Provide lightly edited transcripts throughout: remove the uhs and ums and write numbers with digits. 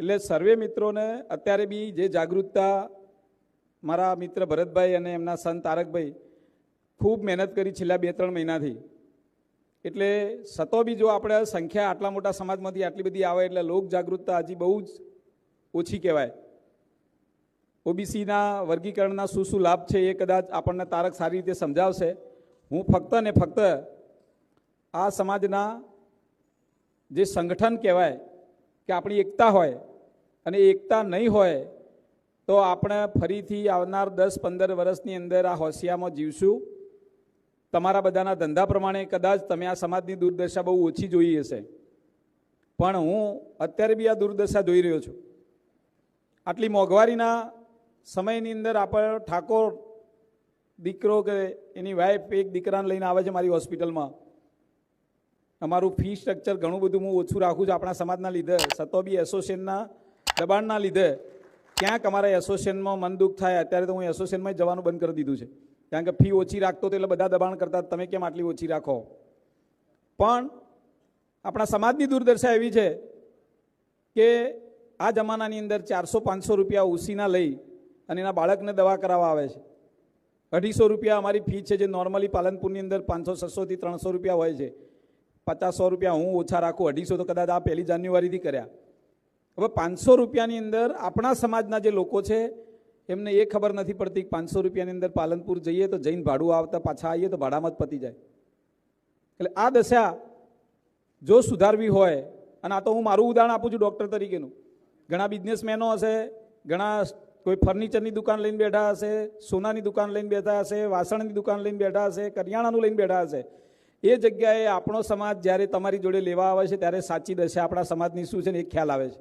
એટલે સર્વે મિત્રોને અત્યારે બી જે જાગૃતતા મારા મિત્ર ભરતભાઈ અને એમના સન તારકભાઈ ખૂબ મહેનત કરી છેલ્લા 2-3 મહિનાથી. એટલે સતો બી જો આપણે સંખ્યા આટલા મોટા સમાજમાંથી આટલી બધી આવે એટલે લોક જાગૃતતા હજી બહુ જ ઓછી કહેવાય. ઓબીસીના વર્ગીકરણના શું લાભ છે એ કદાચ આપણને તારક સારી રીતે સમજાવશે. હું ફક્ત ને ફક્ત આ સમાજના જે સંગઠન કહેવાય કે આપણી એકતા હોય અને એકતા નહીં હોય તો આપણે ફરીથી આવનાર 10-15 વર્ષની અંદર આ હોશિયામાં જીવશું. તમારા બધાના ધંધા પ્રમાણે કદાચ તમે આ સમાજની દુર્દશા બહુ ઓછી જોઈ હશે, પણ હું અત્યારે બી આ દુર્દશા જોઈ રહ્યો છું. આટલી મોંઘવારીના સમયની અંદર આપણે ઠાકોર દીકરો કે એની વાઈફ એક દીકરાને લઈને આવે છે મારી હોસ્પિટલમાં. અમારું ફી સ્ટ્રક્ચર ઘણું બધું હું ઓછું રાખું છું આપણા સમાજના લીધે. સતો બી એસોસિએશનના દબાણના લીધે ક્યાંક અમારા એસોસિએશનમાં મન દુઃખ થાય. અત્યારે તો હું એસોસિએશનમાં જવાનું બંધ કરી દીધું છે, કારણ કે ફી ઓછી રાખતો તો એટલે બધા દબાણ કરતા તમે કેમ આટલી ઓછી રાખો. પણ આપણા સમાજની દુર્દશા એવી છે કે આ જમાનાની અંદર 400-500 રૂપિયા ઉસીના લઈ અને એના બાળકને દવા કરાવવા આવે છે. 250 રૂપિયા અમારી ફી છે, જે નોર્મલી પાલનપુરની અંદર 500-600 થી 300 રૂપિયા હોય છે. 50-100 રૂપિયા હું ઓછા રાખું, 250 તો કદાચ આ 1 જાન્યુઆરીથી કર્યા. હવે 500 રૂપિયાની અંદર આપણા સમાજના જે લોકો છે એમને એ ખબર નથી પડતી કે 500 રૂપિયાની અંદર પાલનપુર જઈએ તો જઈને ભાડું આવતા પાછા આવીએ તો ભાડામાં જ પતી જાય. એટલે આ દશા જો સુધારવી હોય, અને આ તો હું મારું ઉદાહરણ આપું છું ડૉક્ટર તરીકેનું. ઘણા બિઝનેસમેનો હશે, ઘણા કોઈ ફર્નિચરની દુકાન લઈને બેઠા હશે, સોનાની દુકાન લઈને બેઠા હશે, વાસણની દુકાન લઈને બેઠા હશે, કરિયાણાનું લઈને બેઠા હશે. એ જગ્યાએ આપણો સમાજ જ્યારે તમારી જોડે લેવા આવે છે ત્યારે સાચી દશા આપણા સમાજની શું છે ને એ ખ્યાલ આવે છે.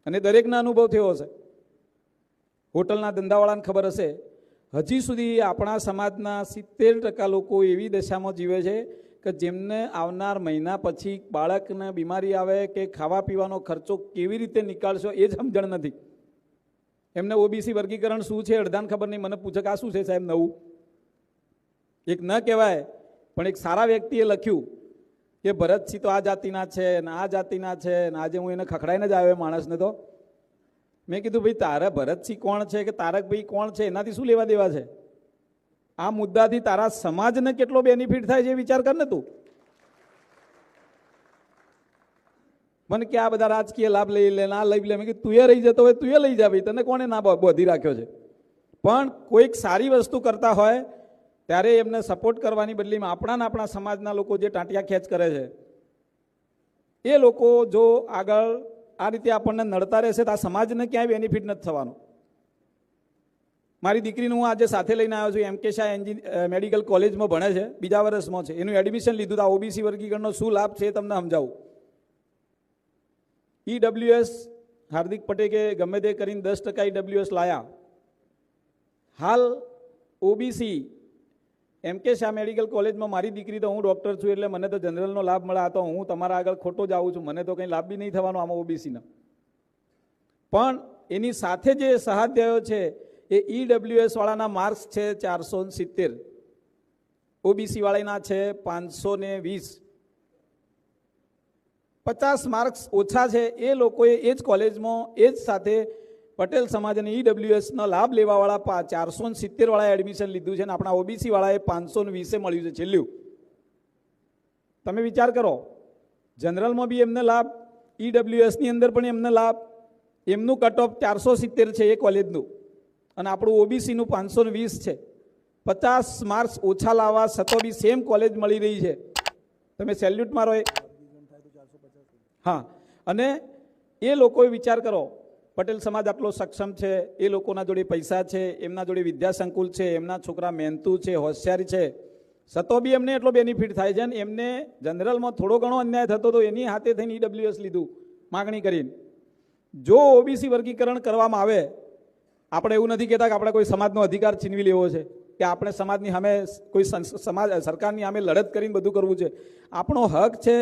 અને દરેકના અનુભવ થયો હશે. હોટલના ધંધાવાળાને ખબર હશે, હજી સુધી આપણા સમાજના 70% લોકો એવી દશામાં જીવે છે કે જેમને આવનાર મહિના પછી બાળકને બીમારી આવે કે ખાવા પીવાનો ખર્ચો કેવી રીતે નીકાળશો એ જ સમજણ નથી. એમને ઓબીસી વર્ગીકરણ શું છે અડધાને ખબર નહીં. મને પૂછે કે આ શું છે સાહેબ નવું? એક ન કહેવાય પણ એક સારા વ્યક્તિએ લખ્યું કે ભરતસિંહ તો આ જાતિના છે ને આ જાતિના છે ને આજે હું એને ખખડાઈને જ આવ્યો માણસને. તો મેં કીધું ભાઈ તારા ભરતસિંહ કોણ છે કે તારકભાઈ કોણ છે એનાથી શું લેવા દેવા છે? આ મુદ્દાથી તારા સમાજને કેટલો બેનિફિટ થાય છે એ વિચાર કર ને તું. મને કે આ બધા રાજકીય લાભ લઈ લે, ના લઈ લે. મેં કીધું તું એ રહી જતો હોય તું એ લઈ જા ભાઈ, તને કોણે ના બોધી રાખ્યો છે? પણ કોઈક સારી વસ્તુ કરતા હોય ત્યારે એમને સપોર્ટ કરવાની બદલીમાં આપણા સમાજના લોકો જે ટાંટિયા ખેંચ કરે છે એ લોકો જો આગળ આ રીતે આપણને નડતા રહેશે તો આ સમાજને ક્યાંય બેનિફિટ નથી થવાનું. મારી દીકરીને હું આજે સાથે લઈને આવ્યો છું. એમ કે શાહ મેડિકલ કોલેજમાં ભણે છે, 2જા વર્ષમાં છે. એનું એડમિશન લીધું. આ ઓબીસી વર્ગીકરણનો શું લાભ છે એ તમને સમજાવું. ઈડબ્લ્યુએસ હાર્દિક પટેલ કે ગમે તે કરીને 10% ઈડબ્લ્યુએસ લાયા. હાલ ઓબીસી એમ કે શાહ મેડિકલ કોલેજમાં મારી દીકરી, તો હું ડૉક્ટર છું એટલે મને તો જનરલનો લાભ મળે. આ તો હું તમારા આગળ ખોટો જ આવું છું, મને તો કંઈ લાભ બી નહીં થવાનો આમાં ઓબીસીનો. પણ એની સાથે જે સહાધ્યાયો છે એ ઈડબ્લ્યુએસ વાળાના માર્ક્સ છે 470, ઓબીસી વાળાના છે 520. 50 માર્ક્સ ઓછા છે. એ લોકોએ એ જ કોલેજમાં એ જ સાથે પટેલ સમાજ અને ઈડબ્લ્યુએસનો લાભ લેવાવાળા 470 વાળાએ એડમિશન લીધું છે અને આપણા ઓબીસી વાળાએ 520 મળ્યું છે છેલ્લું. તમે વિચાર કરો, જનરલમાં બી એમને લાભ, ઈડબ્લ્યુએસની અંદર પણ એમને લાભ. એમનું કટ ઓફ 470 છે એ કોલેજનું, અને આપણું ઓબીસીનું 520 છે. 50 માર્ક્સ ઓછા લાવવા છતાં બી સેમ કોલેજ મળી રહી છે. તમે સેલ્યુટ મારો. હા, અને એ લોકોએ વિચાર કરો, પટેલ સમાજ આટલો સક્ષમ છે, એ લોકોના જોડે પૈસા છે, એમના જોડે વિદ્યાસંકુલ છે, એમના છોકરા મહેનતુ છે, હોશિયારી છે, છતો બી એમને એટલો બેનિફિટ થાય છે. ને એમને જનરલમાં થોડો ઘણો અન્યાય થતો તો એની હાથે થઈને ઈડબ્લ્યુએસ લીધું માગણી કરીને. જો ઓબીસી વર્ગીકરણ કરવામાં આવે, આપણે એવું નથી કહેતા કે આપણે કોઈ સમાજનો અધિકાર છીનવી લેવો છે કે આપણે સમાજની સામે કોઈ સરકારની સામે લડત કરીને બધું કરવું છે. આપણો હક છે.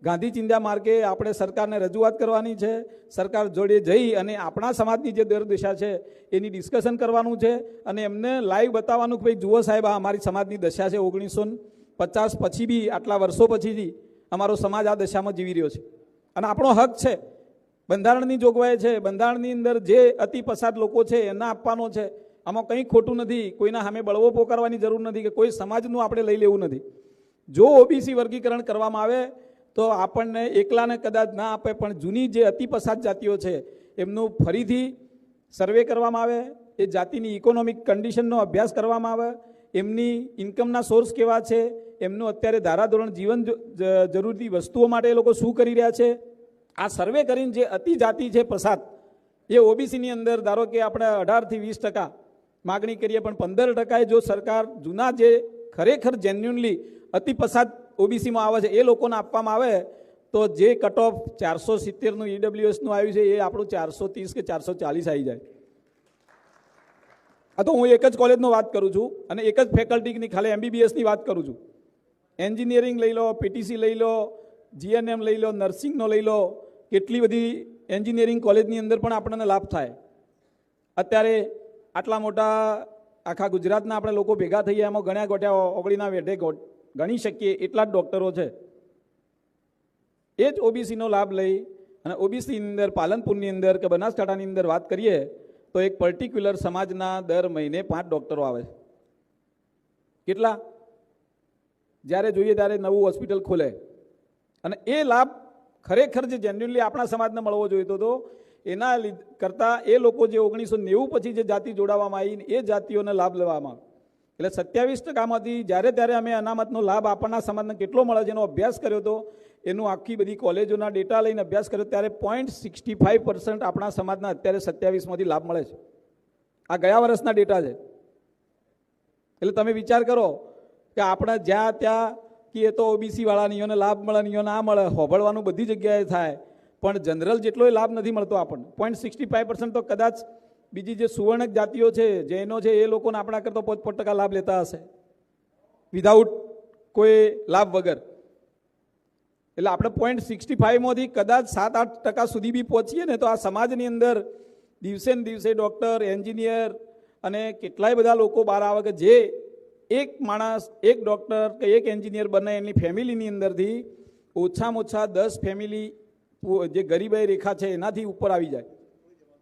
ગાંધી ચિંધ્યા માર્ગે આપણે સરકારને રજૂઆત કરવાની છે. સરકાર જોડે જઈ અને આપણા સમાજની જે દુર્દશા છે એની ડિસ્કશન કરવાનું છે અને એમને લાઈવ બતાવવાનું કે ભાઈ જુઓ સાહેબ, આ અમારી સમાજની દશા છે. 1950 પછી બી, આટલા વર્ષો પછીથી અમારો સમાજ આ દશામાં જીવી રહ્યો છે અને આપણો હક છે. બંધારણની જોગવાઈ છે, બંધારણની અંદર જે અતિ પછાત લોકો છે એના આપવાનો છે. આમાં કંઈ ખોટું નથી, કોઈના સામે બળવો પોકારવાની જરૂર નથી કે કોઈ સમાજનું આપણે લઈ લેવું નથી. જો ઓબીસી વર્ગીકરણ કરવામાં આવે તો આપણને એકલાને કદાચ ના આપે, પણ જૂની જે અતિ પછાત જાતિઓ છે એમનું ફરીથી સર્વે કરવામાં આવે, એ જાતિની ઇકોનોમિક કન્ડિશનનો અભ્યાસ કરવામાં આવે, એમની ઇન્કમના સોર્સ કેવા છે, એમનું અત્યારે ધારાધોરણ જીવન જરૂરી વસ્તુઓ માટે એ લોકો શું કરી રહ્યા છે, આ સર્વે કરીને જે અતિ જાતિ છે પછાત એ ઓબીસીની અંદર ધારો કે આપણે 18થી 20% માગણી કરીએ, પણ 15% જો સરકાર જૂના જે ખરેખર જેન્યુનલી અતિ પછાત ઓબીસીમાં આવે છે એ લોકોને આપવામાં આવે તો જે કટ ઓફ 470નું ઈડબ્લ્યુએસનું આવ્યું છે એ આપણું 430 કે 440 આવી જાય. આ તો હું એક જ કોલેજનો વાત કરું છું અને એક જ ફેકલ્ટીની ખાલી એમબીબીએસની વાત કરું છું. એન્જિનિયરિંગ લઈ લો, પીટીસી લઈ લો, જીએનએમ લઈ લો, નર્સિંગનો લઈ લો, કેટલી બધી એન્જિનિયરિંગ કોલેજની અંદર પણ આપણને લાભ થાય. અત્યારે આટલા મોટા આખા ગુજરાતના આપણે લોકો ભેગા થઈએ એમાં ગણ્યા ગોઠ્યા ઓગળીના વેઢે ગણી શકીએ એટલા જ ડૉક્ટરો છે. એ જ ઓબીસીનો લાભ લઈ અને ઓબીસીની અંદર પાલનપુરની અંદર કે બનાસકાંઠાની અંદર વાત કરીએ તો એક પર્ટિક્યુલર સમાજના દર મહિને 5 ડૉક્ટરો આવે. કેટલા? જ્યારે જોઈએ ત્યારે નવું હોસ્પિટલ ખોલે અને એ લાભ ખરેખર જે જેન્યુઅલી આપણા સમાજને મળવો જોઈતો હતો એના કરતાં એ લોકો જે 1990 પછી જે જાતિ જોડાવામાં આવી એ જાતિઓને લાભ લેવામાં આવે. એટલે 27%માંથી જ્યારે ત્યારે અમે અનામતનો લાભ આપણના સમાજને કેટલો મળે છે એનો અભ્યાસ કર્યો હતો. એનું આખી બધી કોલેજોના ડેટા લઈને અભ્યાસ કર્યો ત્યારે 0.65% આપણા સમાજના અત્યારે 27માંથી લાભ મળે છે. આ ગયા વર્ષના ડેટા છે. એટલે તમે વિચાર કરો કે આપણે જ્યાં ત્યાં કે એ તો ઓબીસી વાળાનીઓને લાભ મળે, નીઓ ના મળે, હોભળવાનું બધી જગ્યાએ થાય, પણ જનરલ જેટલોય લાભ નથી મળતો આપણને. 0.65% તો કદાચ બીજી જે સુવર્ણક જાતિઓ છે, જૈનો છે, એ લોકોને આપણા કરતો 5% લાભ લેતા હશે વિધાઉટ કોઈ લાભ વગર. એટલે આપણે 0.65માંથી કદાચ 7-8% સુધી બી પહોંચીએ ને તો આ સમાજની અંદર દિવસે ને દિવસે ડૉક્ટર, એન્જિનિયર અને કેટલાય બધા લોકો બહાર આવે કે જે એક માણસ, એક ડૉક્ટર કે એક એન્જિનિયર બને એની ફેમિલીની અંદરથી ઓછામાં ઓછા 10 ફેમિલી જે ગરીબાઈ રેખા છે એનાથી ઉપર આવી જાય.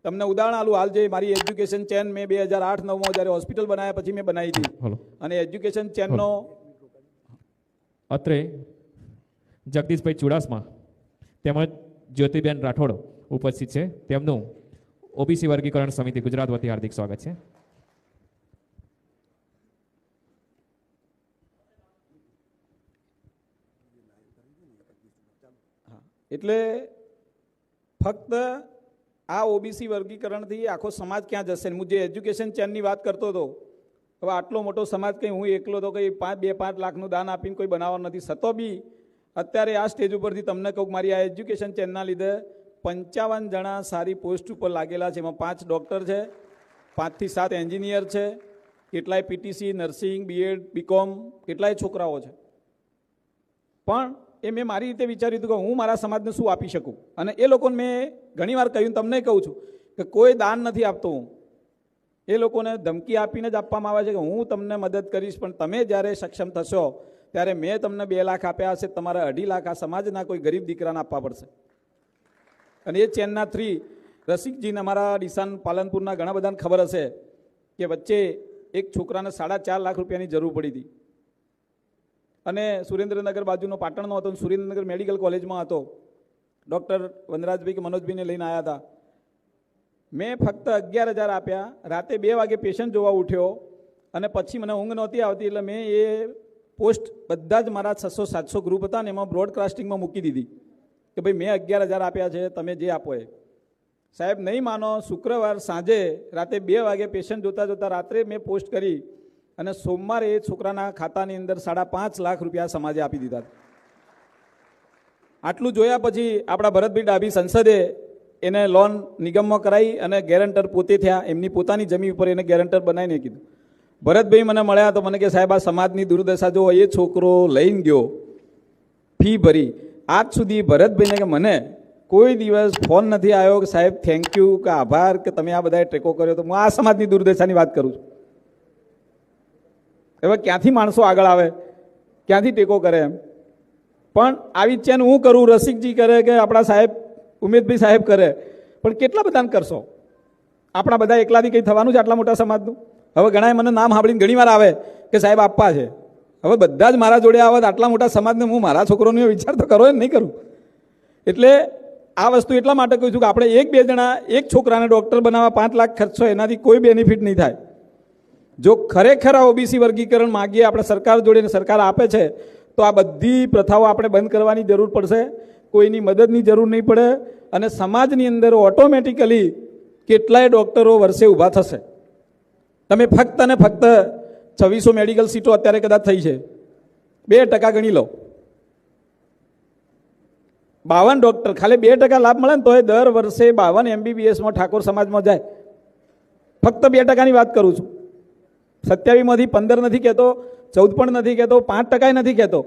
તમને ઉદાહરણ આલું, હાલ જે મારી એજ્યુકેશન ચેન મેં 2008-9માં જ્યારે હોસ્પિટલ બનાવ્યા પછી મેં બનાવી હતી અને એજ્યુકેશન ચેનનો અત્રે જગદીશભાઈ ચુડાસમા તેમજ જ્યોતિબેન રાઠોડ ઉપસ્થિત છે. તેમનું ઓબીસી વર્ગીકરણ સમિતિ ગુજરાત વતી હાર્દિક સ્વાગત છે. એટલે ફક્ત આ ઓબીસી વર્ગીકરણથી આખો સમાજ ક્યાં જશે? હું જે એજ્યુકેશન ચેનની વાત કરતો હતો, હવે આટલો મોટો સમાજ કંઈ હું એકલો તો કંઈ 2-5 લાખનું દાન આપીને કોઈ બનાવવાનું નથી. છતો બી અત્યારે આ સ્ટેજ ઉપરથી તમને કહું, મારી આ એજ્યુકેશન ચેનના લીધે 55 જણા સારી પોસ્ટ ઉપર લાગેલા છે. એમાં 5 ડૉક્ટર છે, 5 થી 7 એન્જિનિયર છે, કેટલાય પીટીસી, નર્સિંગ, બીએડ, બીકોમ, કેટલાય છોકરાઓ છે. પણ એ મેં મારી રીતે વિચાર્યું હતું કે હું મારા સમાજને શું આપી શકું. અને એ લોકોને મેં ઘણીવાર કહ્યું, તમને કહું છું કે કોઈ દાન નથી આપતો હું. એ લોકોને ધમકી આપીને જ આપવામાં આવે છે કે હું તમને મદદ કરીશ, પણ તમે જ્યારે સક્ષમ થશો ત્યારે મેં તમને 2 લાખ આપ્યા હશે, તમારે 2.5 લાખ આ સમાજના કોઈ ગરીબ દીકરાને આપવા પડશે. અને એ ચેનના 3 રસિકજીને અમારા ડીસાન પાલનપુરના ઘણા બધાને ખબર હશે કે વચ્ચે એક છોકરાને 4.5 લાખ રૂપિયાની જરૂર પડી હતી અને સુરેન્દ્રનગર બાજુનો પાટણનો હતો, સુરેન્દ્રનગર મેડિકલ કોલેજમાં હતો. ડૉક્ટર વનરાજભાઈ કે મનોજભાઈને લઈને આવ્યા હતા. મેં ફક્ત 11,000 આપ્યા. રાતે 2 વાગે પેશન્ટ જોવા ઉઠ્યો અને પછી મને ઊંઘ નહોતી આવતી એટલે મેં એ પોસ્ટ બધા જ મારા 600-700 ગ્રુપ હતા ને એમાં બ્રોડકાસ્ટિંગમાં મૂકી દીધી કે ભાઈ મેં 11,000 આપ્યા છે, તમે જે આપો એ. સાહેબ નહીં માનો, શુક્રવાર સાંજે રાતે 2 વાગે પેશન્ટ જોતા જોતા રાત્રે મેં પોસ્ટ કરી અને સોમવારે એ છોકરાના ખાતાની અંદર 5.5 લાખ રૂપિયા સમાજે આપી દીધા. આટલું જોયા પછી આપણા ભરતભાઈ ડાભી સંસદે એને લોન નિગમમાં કરાવી અને ગેરંટર પોતે થયા. એમની પોતાની જમીન ઉપર એને ગેરંટર બનાવીને કીધું. ભરતભાઈ મને મળ્યા તો મને કે સાહેબ આ સમાજની દુર્દશા જો, એ છોકરો લઈને ગયો, ફી ભરી, આજ સુધી ભરતભાઈને કે મને કોઈ દિવસ ફોન નથી આવ્યો કે સાહેબ થેન્ક યુ કે આભાર કે તમે આ બધાએ ટેકો કર્યો. તો હું આ સમાજની દુર્દશાની વાત કરું છું. હવે ક્યાંથી માણસો આગળ આવે, ક્યાંથી ટેકો કરે એમ. પણ આવી ચેન હું કરું, રસિકજી કરે કે આપણા સાહેબ ઉમેદભાઈ સાહેબ કરે, પણ કેટલા બધાને કરશો? આપણા બધા એકલાથી કંઈ થવાનું છે આટલા મોટા સમાજનું? હવે ઘણાએ મને નામ સાંભળીને ઘણી વાર આવે કે સાહેબ આપવા છે. હવે બધા જ મારા જોડે આવે આટલા મોટા સમાજને હું મારા છોકરોનો વિચાર તો કરો નહીં કરું. એટલે આ વસ્તુ એટલા માટે કહું છું કે આપણે એક બે જણા એક છોકરાને ડૉક્ટર બનાવવા 5 લાખ ખર્ચો, એનાથી કોઈ બેનિફિટ નહીં થાય. જો ખરેખર આ ઓબીસી વર્ગીકરણ માગીએ આપણે સરકાર જોડે, સરકાર આપે છે, તો આ બધી પ્રથાઓ આપણે બંધ કરવાની જરૂર પડશે. કોઈની મદદની જરૂર નહીં પડે અને સમાજની અંદર ઓટોમેટિકલી કેટલાય ડૉક્ટરો વર્ષે ઊભા થશે. તમે ફક્ત ને ફક્ત 2600 મેડિકલ સીટો અત્યારે કદાચ થઈ છે, 2% ગણી લો. 52 ડૉક્ટર, ખાલી 2% લાભ મળે ને તો એ દર વર્ષે 52 MBBSમાં ઠાકોર સમાજમાં જાય. ફક્ત 2%ની વાત કરું છું. 27માંથી 15 નથી કહેતો, 14 પણ નથી કહેતો, 5% નથી કહેતો.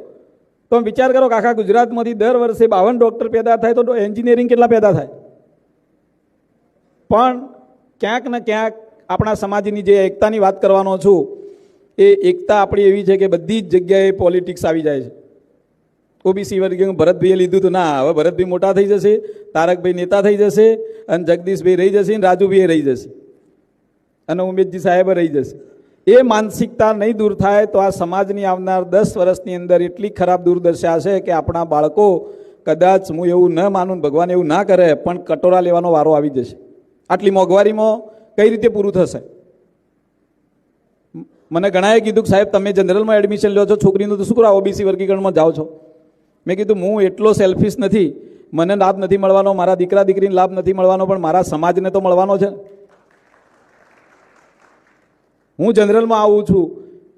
તો વિચાર કરો કે આખા ગુજરાતમાંથી દર વર્ષે 52 ડૉક્ટર પેદા થાય તો એન્જિનિયરિંગ કેટલા પેદા થાય? પણ ક્યાંક ને ક્યાંક આપણા સમાજની જે એકતાની વાત કરવાનો છું, એ એકતા આપણી એવી છે કે બધી જ જગ્યાએ પોલિટિક્સ આવી જાય છે. ઓબીસી વર્ગીકરણ ભરતભાઈએ લીધું તો ના, હવે ભરતભાઈ મોટા થઈ જશે, તારકભાઈ નેતા થઈ જશે, અને જગદીશભાઈ રહી જશે, અને રાજુભાઈ રહી જશે, અને ઉમેદજી સાહેબ રહી જશે. એ માનસિકતા નહીં દૂર થાય તો આ સમાજની આવનાર 10 વર્ષની અંદર એટલી ખરાબ દુર્દશા છે કે આપણા બાળકો કદાચ, હું એવું ન માનું, ભગવાન એવું ના કરે, પણ કટોરા લેવાનો વારો આવી જશે. આટલી મોંઘવારીમાં કઈ રીતે પૂરું થશે? મને ઘણાએ કીધું કે સાહેબ તમે જનરલમાં એડમિશન લો છો, છોકરીનું તો શું કરો ઓબીસી વર્ગીકરણમાં જાઓ છો? મેં કીધું હું એટલો સેલ્ફિશ નથી, મને લાભ નથી મળવાનો, મારા દીકરા દીકરીને લાભ નથી મળવાનો, પણ મારા સમાજને તો મળવાનો છે. હું જનરલમાં આવું છું,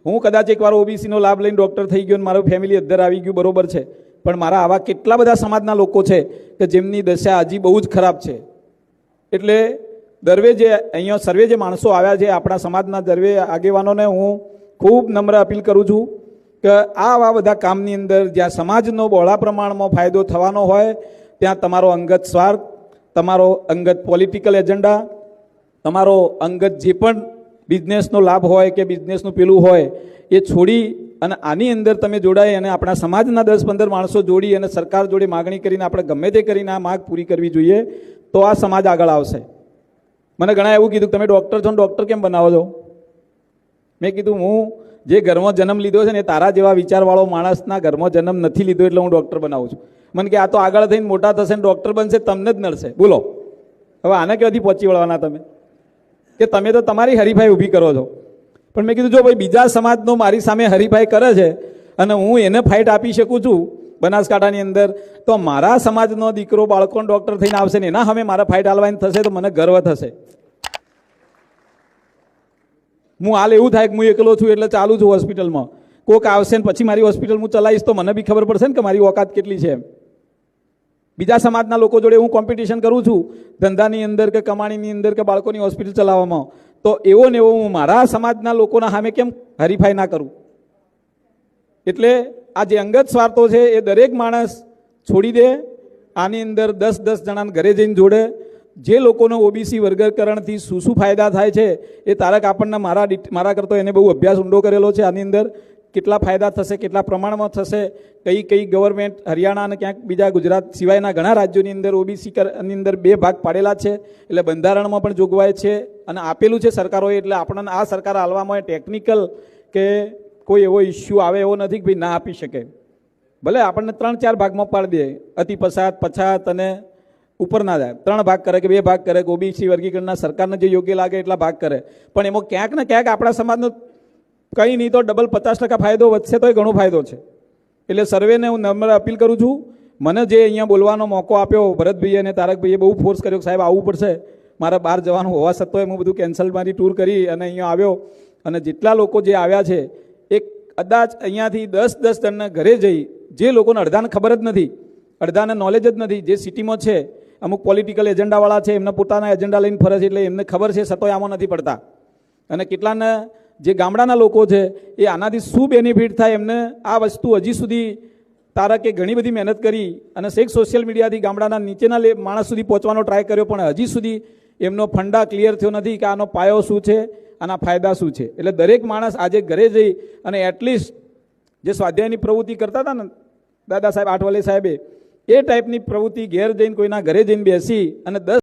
હું કદાચ એકવાર ઓબીસીનો લાભ લઈને ડૉક્ટર થઈ ગયો અને મારું ફેમિલી અદ્ધર આવી ગયું, બરોબર છે, પણ મારા આવા કેટલા બધા સમાજના લોકો છે કે જેમની દશા હજી બહુ જ ખરાબ છે. એટલે દરવે જે અહીંયા સર્વે જે માણસો આવ્યા છે, આપણા સમાજના દરવે આગેવાનોને હું ખૂબ નમ્ર અપીલ કરું છું કે આવા બધા કામની અંદર જ્યાં સમાજનો બહોળા પ્રમાણમાં ફાયદો થવાનો હોય ત્યાં તમારો અંગત સ્વાર્થ, તમારો અંગત પોલિટિકલ એજન્ડા, તમારો અંગત જે પણ બિઝનેસનો લાભ હોય કે બિઝનેસનું પેલું હોય એ છોડી અને આની અંદર તમે જોડાય અને આપણા સમાજના 10-15 માણસો જોડી અને સરકાર જોડે માગણી કરીને આપણે ગમે તે કરીને આ માગ પૂરી કરવી જોઈએ, તો આ સમાજ આગળ આવશે. મને ઘણા એવું કીધું તમે ડૉક્ટર છો ને ડૉક્ટર કેમ બનાવો છો? મેં કીધું હું જે ઘરમાં જન્મ લીધો છે ને તારા જેવા વિચારવાળો માણસના ઘરમાં જન્મ નથી લીધો એટલે હું ડૉક્ટર બનાવું છું. મને કે આ તો આગળ થઈને મોટા થશે ને ડૉક્ટર બનશે, તમને જ નડશે. બોલો હવે આને ક્યાંથી પહોંચી વળવાના તમે? કે તમે તો તમારી હરીફાઈ ઊભી કરો છો. પણ મેં કીધું જો ભાઈ બીજા સમાજનો મારી સામે હરીફાઈ કરે છે અને હું એને ફાઇટ આપી શકું છું બનાસકાંઠાની અંદર, તો મારા સમાજનો દીકરો બાળકોનો ડૉક્ટર થઈને આવશે ને એના સામે મારા ફાઇટ હાલવાની થશે તો મને ગર્વ થશે. હું હાલ એવું થાય કે હું એકલો છું એટલે ચાલુ છું હોસ્પિટલમાં, કોઈક આવશે ને પછી મારી હોસ્પિટલ હું ચલાવીશ તો મને બી ખબર પડશે ને કે મારી ઓકાત કેટલી છે. બીજા સમાજના લોકો જોડે હું કોમ્પિટિશન કરું છું ધંધાની અંદર કે કમાણીની અંદર કે બાળકોની હોસ્પિટલ ચલાવવામાં, તો એવો ને એવો હું મારા સમાજના લોકોના સામે કેમ હરીફાઈ ના કરું? એટલે આ જે અંગત સ્વાર્થો છે એ દરેક માણસ છોડી દે. આની અંદર 10-10 જણાને ઘરે જઈને જોડે. જે લોકોનો ઓબીસી વર્ગીકરણથી શું શું ફાયદા થાય છે એ તારક આપણને મારા કરતો એને બહુ અભ્યાસ ઊંડો કરેલો છે. આની અંદર કેટલા ફાયદા થશે, કેટલા પ્રમાણમાં થશે, કઈ ગવર્મેન્ટ હરિયાણા અને ક્યાંક બીજા ગુજરાત સિવાયના ઘણા રાજ્યોની અંદર ઓબીસીની અંદર 2 ભાગ પાડેલા છે. એટલે બંધારણમાં પણ જોગવાઈ છે અને આપેલું છે સરકારોએ. એટલે આપણને આ સરકાર હાલવામાં ટેકનિકલ કે કોઈ એવો ઇસ્યુ આવે એવો નથી કે ભાઈ ના આપી શકે. ભલે આપણને 3-4 ભાગમાં પાડી દે, અતિ પછાત, પછાત અને ઉપર ના જાય, 3 ભાગ કરે કે 2 ભાગ કરે, ઓબીસી વર્ગીકરણના સરકારને જે યોગ્ય લાગે એટલા ભાગ કરે. પણ એમાં ક્યાંક ને ક્યાંક આપણા સમાજનો કંઈ નહીં તો ડબલ 50% ફાયદો વધશે તો એ ઘણો ફાયદો છે. એટલે સર્વેને હું નમ્ર અપીલ કરું છું. મને જે અહીંયા બોલવાનો મોકો આપ્યો ભરતભાઈ અને તારકભાઈએ બહુ ફોર્સ કર્યો કે સાહેબ આવવું પડશે, મારે બહાર જવાનું હોવા છતાંય હું બધું કેન્સલ મારી ટૂર કરી અને અહીંયા આવ્યો. અને જેટલા લોકો જે આવ્યા છે એ કદાચ અહીંયાથી 10-10 જણના ઘરે જઈ, જે લોકોને અડધાને ખબર જ નથી, અડધાને નોલેજ જ નથી, જે સિટીમાં છે અમુક પોલિટિકલ એજન્ડાવાળા છે, એમને પોતાના એજન્ડા લઈને ફરે છે એટલે એમને ખબર છે છતાંય આમાં નથી પડતા. અને કેટલાને જે ગામડાના લોકો છે એ આનાથી શું બેનિફિટ થાય એમને આ વસ્તુ હજી સુધી તારકે ઘણી બધી મહેનત કરી અને સોશિયલ મીડિયાથી ગામડાના નીચેના માણસ સુધી પહોંચવાનો ટ્રાય કર્યો, પણ હજી સુધી એમનો ફંડા ક્લિયર થયો નથી કે આનો પાયો શું છે, આના ફાયદા શું છે. એટલે દરેક માણસ આજે ઘરે જઈ અને એટલીસ્ટ જે સ્વાધ્યાયની પ્રવૃત્તિ કરતા હતા ને દાદા સાહેબ આઠવલે સાહેબે, એ ટાઈપની પ્રવૃત્તિ ઘેર જઈને કોઈના ઘરે જઈને બેસી અને 10